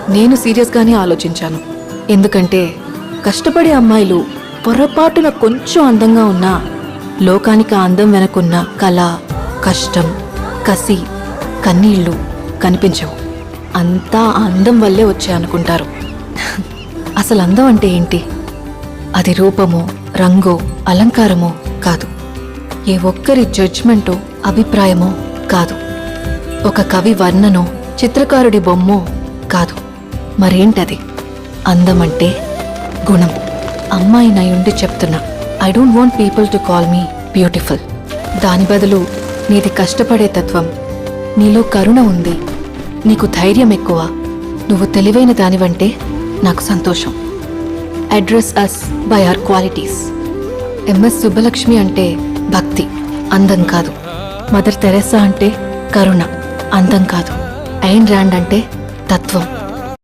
నేను సీరియస్గానే ఆలోచించాను. ఎందుకంటే కష్టపడే అమ్మాయిలు పొరపాటున కొంచెం అందంగా ఉన్నా లోకానికి ఆ అందం వెనకున్న కళ, కష్టం, కసి, కన్నీళ్లు కనిపించవు. అంతా ఆ అందం వల్లే వచ్చాయనుకుంటారు. అసలు అందం అంటే ఏంటి? అది రూపమో, రంగో, అలంకారమో కాదు. ఏ ఒక్కరి జడ్జ్మెంటో, అభిప్రాయమో కాదు. ఒక కవి వర్ణనో, చిత్రకారుడి బొమ్మో కాదు. మరేంటది? అందమంటే గుణం. అమ్మాయి నయుండి చెప్తున్నా, I don't want people to call me beautiful. దాని బదులు నీది కష్టపడే తత్వం, నీలో కరుణ ఉంది, నీకు ధైర్యం ఎక్కువ, నువ్వు తెలివైన దానివంటే నాకు సంతోషం. Address us by our qualities. MS Subbalakshmi అంటే భక్తి, అందం కాదు. మదర్ తెరెసా అంటే కరుణ, అందం కాదు. ఐన్ ర్యాండ్ అంటే తత్వం,